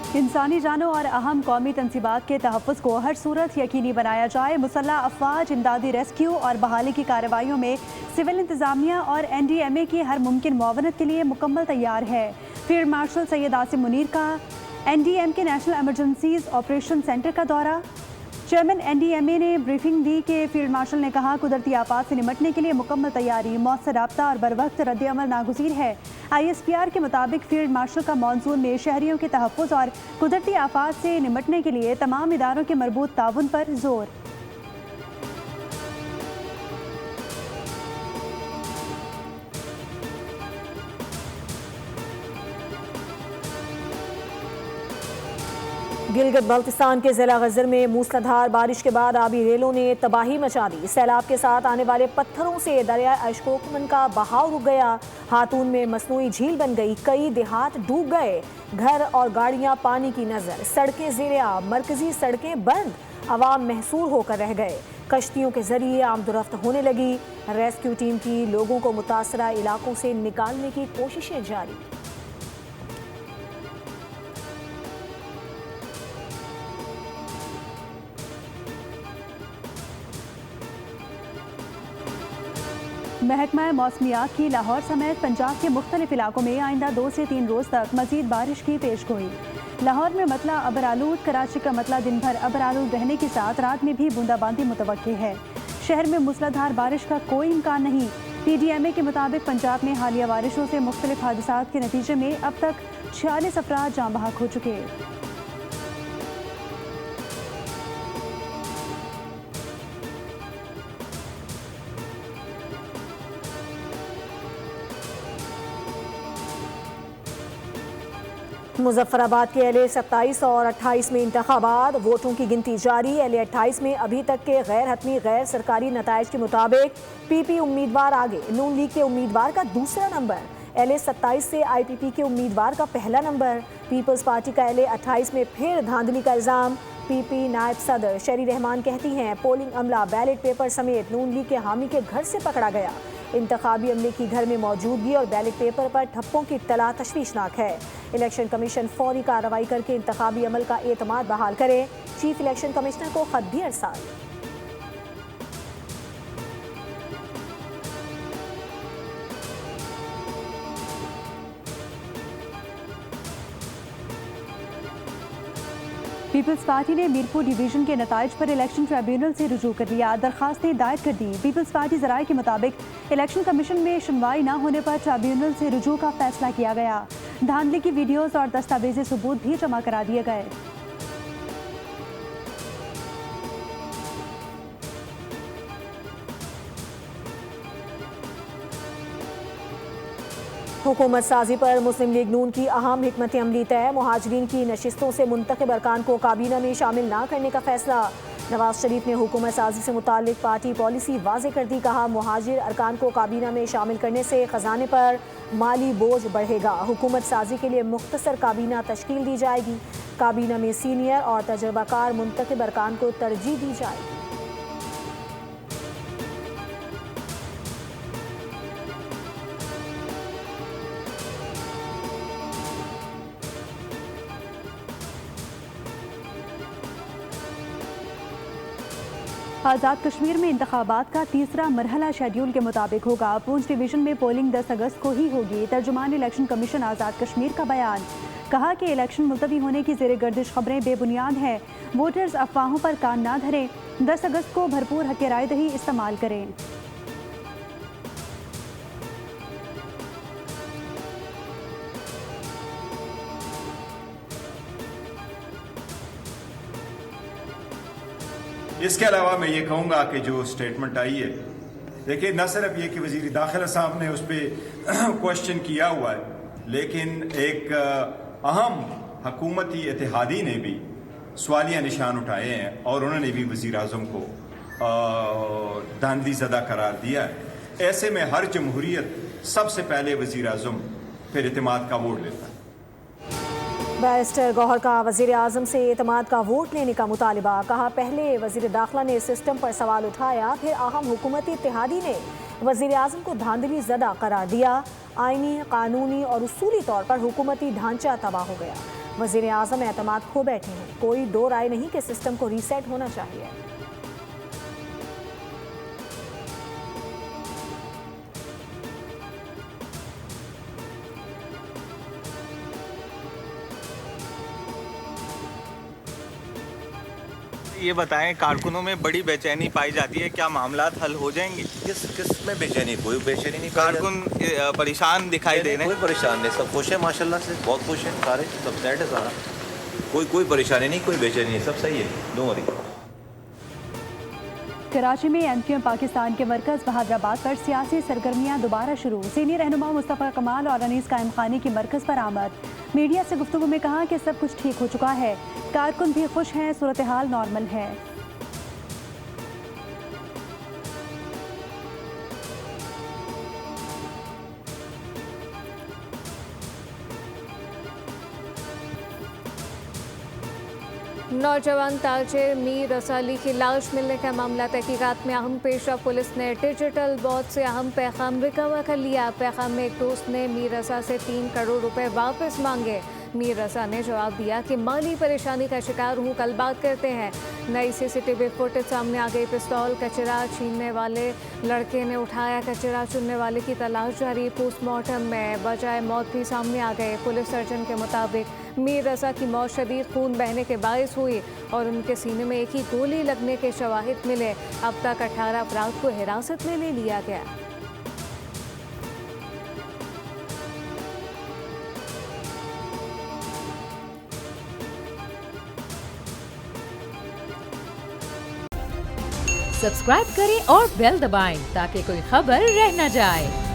इंसानी जानों और अहम कौमी तनसीबात के तहफ़्फ़ुज़ को हर सूरत यकीनी बनाया जाए। मुसल्लह अफ़वाज, इमदादी रेस्क्यू और बहाली की कार्रवाइयों में सिविल इंतज़ामिया और NDMA की हर मुमकिन मुआवनत के लिए मुकम्मल तैयार है। फील्ड मार्शल सैयद आसिम मुनीर का NDM के नेशनल एमरजेंसीज ऑपरेशन सेंटर का दौरा। चेयरमैन NDMA ने ब्रीफिंग दी कि फील्ड मार्शल ने कहा, कुदरती आफात से निमटने के लिए मुकम्मल तैयारी, मौसर राब्ता और बर वक्त रद्द-ए-अमल नागुज़ीर है। ISPR के मुताबिक फील्ड मार्शल का मॉनसून में शहरियों के तहफ़्फ़ुज़ और कुदरती आफात से निमटने के लिए तमाम इदारों के मरबूत ताउन पर जोर। गिलगित बल्तिस्तान के जिला गजर में मूसलाधार बारिश के बाद आबी रेलों ने तबाही मचा दी। सैलाब के साथ आने वाले पत्थरों से दरिया अशकोकमन का बहाव रुक गया। हातून में मसनूई झील बन गई, कई देहात डूब गए। घर और गाड़ियां पानी की नजर, सड़कें ज़ेर-ए-आब, मरकजी सड़कें बंद, अवाम महसूर होकर रह गए। कश्तियों के जरिए आमदोरफ्त होने लगी। रेस्क्यू टीम की लोगों को मुतासरा इलाकों से निकालने की कोशिशें जारी। महकमा मौसमियात की लाहौर समेत पंजाब के मुख्तलिफ इलाकों में आइंदा 2 से 3 रोज़ तक मजीद बारिश की पेशगोई। लाहौर में मतला अबर आलूद, कराची का मतला दिन भर अबर आलूद रहने के साथ रात में भी बूंदाबांदी मुतवक्की है। शहर में मूसलाधार बारिश का कोई इम्कान नहीं। PDMA के मुताबिक पंजाब में हालिया बारिशों से मुख्तलिफ हादसात के नतीजे में अब तक 46 अफराद जाँ बहक हो चुके। मुजफ्फराबाद के LA 27 और 28 में इंतखाबात, वोटों की गिनती जारी। LA 28 में अभी तक के गैर हतमी गैर सरकारी नताइज के मुताबिक PP उम्मीदवार आगे, नून लीग के उम्मीदवार का दूसरा नंबर। LA 27 से IPP के उम्मीदवार का पहला नंबर। पीपल्स पार्टी का LA 28 में फिर धांधली का इल्जाम। PP नायब सदर शरी रहमान कहती हैं, पोलिंग अमला बैलेट पेपर समेत नून लीग के हामी के घर से पकड़ा गया। इंतखाबी अमले की घर में मौजूदगी और बैलेट पेपर पर ठप्पों की इत्तला तशवीशनाक है। इलेक्शन कमीशन फौरी कार्रवाई करके इंतखाबी अमल का एतमाद बहाल करे। चीफ इलेक्शन कमिश्नर को खत भी अरसाल। पीपल्स पार्टी ने मीरपुर डिवीजन के नताइज पर इलेक्शन ट्रिब्यूनल से रुजू कर लिया। दरखास्तें दायर कर दी। पीपल्स पार्टी जराये के मुताबिक इलेक्शन कमीशन में सुनवाई न होने पर ट्रिब्यूनल से रुजू का फैसला किया गया। धांधली की वीडियोज और दस्तावेजी सबूत भी जमा करा दिए गए। हुकूमत साजी पर मुस्लिम लीग नून की अहम हिकमत अमली तय। मुहाजिरीन की नशिस्तों से मुंतखब अरकान को काबीना में शामिल न करने का फैसला। नवाज शरीफ ने हुकूमत साजी से मुताल्लिक पार्टी पॉलिसी वाज़े कर दी। कहा, मुहाजिर अरकान को काबीना में शामिल करने से खजाने पर माली बोझ बढ़ेगा। हुकूमत साजी के लिए मुख्तसर काबीना तश्कील दी जाएगी। काबीना में सीनियर और तजर्बाकार मुंतखब अरकान को तरजीह दी जाएगी। आज़ाद कश्मीर में इंतखाबात का तीसरा मरहला शेड्यूल के मुताबिक होगा। पूंछ डिवीजन में पोलिंग 10 अगस्त को ही होगी। तर्जुमान इलेक्शन कमीशन आज़ाद कश्मीर का बयान। कहा कि इलेक्शन मुलतवी होने की ज़ेर गर्दिश खबरें बेबुनियाद हैं। वोटर्स अफवाहों पर कान ना धरें। 10 अगस्त को भरपूर हक़ राय दही इस्तेमाल करें। इसके अलावा मैं ये कहूँगा कि जो स्टेटमेंट आई है, देखिए, न सिर्फ ये कि वज़ीर दाखिला साहब ने उस पर क्वेश्चन किया हुआ है, लेकिन एक अहम हकूमती इत्तेहादी ने भी सवालिया निशान उठाए हैं और उन्होंने भी वज़ीर आज़म को धांधली ज़दा करार दिया है। ऐसे में हर जमहूरियत सबसे पहले वज़ीर आज़म फिर एतमाद का वोट लेता है। बैरिस्टर गौहर का वज़ीर आज़म से एतमाद का वोट लेने का मुतालिबा। कहा, पहले वज़ीर दाखिला ने सिस्टम पर सवाल उठाया, फिर अहम हुकूमती इत्तेहादी ने वज़ीर आज़म को धांधली ज़दा करार दिया। आइनी, कानूनी और उसूली तौर पर हुकूमती ढांचा तबाह हो गया। वज़ीर आज़म एतमाद खो बैठे हैं। कोई दो राय नहीं कि सिस्टम को रीसेट होना चाहिए। ये बताएं, कारकुनों में बड़ी बेचैनी पाई जाती है, क्या मामलात हल हो जाएंगे? किस में बेचैनी? कोई बेचैनी नहीं। कारकुन परेशान दिखाई दे रहे हैं। कोई परेशान नहीं, सब खुश है माशाल्लाह से, बहुत खुश हैं सारे, सब सेट है सारा, कोई परेशानी नहीं, कोई बेचैनी नहीं, सब सही है, डोंट वरी। कराची में MQM पाकिस्तान के मरकज़ बहादराबाद पर सियासी सरगर्मियां दोबारा शुरू। सीनियर रहनुमा मुस्तफ़ा कमाल और अनीस कायम खानी की मरकज़ पर आमद। मीडिया से गुफ्तगू में कहा कि सब कुछ ठीक हो चुका है, कारकुन भी खुश हैं, सूरत हाल नॉर्मल है। नौजवान ताजिर मीर रसाली की लाश मिलने का मामला तहकीकात में अहम पेशा। पुलिस ने डिजिटल बॉट से अहम पैगाम रिकवर कर लिया। पैगाम में एक दोस्त ने मीर रसा से 3 करोड़ रुपए वापस मांगे। मीर रसा ने जवाब दिया कि माली परेशानी का शिकार हूँ, कल बात करते हैं। नई CCTV फुटेज सामने आ गई। पिस्तौल कचरा छीनने वाले लड़के ने उठाया, कचरा चुनने वाले की तलाश जारी। पोस्टमार्टम में बजाय मौत भी सामने आ गए। पुलिस सर्जन के मुताबिक मीर रसा की मौत शदीद खून बहने के बायस हुई और उनके सीने में एक ही गोली लगने के शवाहिद मिले। अब तक 18 अफराद को हिरासत में ले लिया गया। सब्सक्राइब करें और बेल दबाएं ताकि कोई खबर रह न जाए।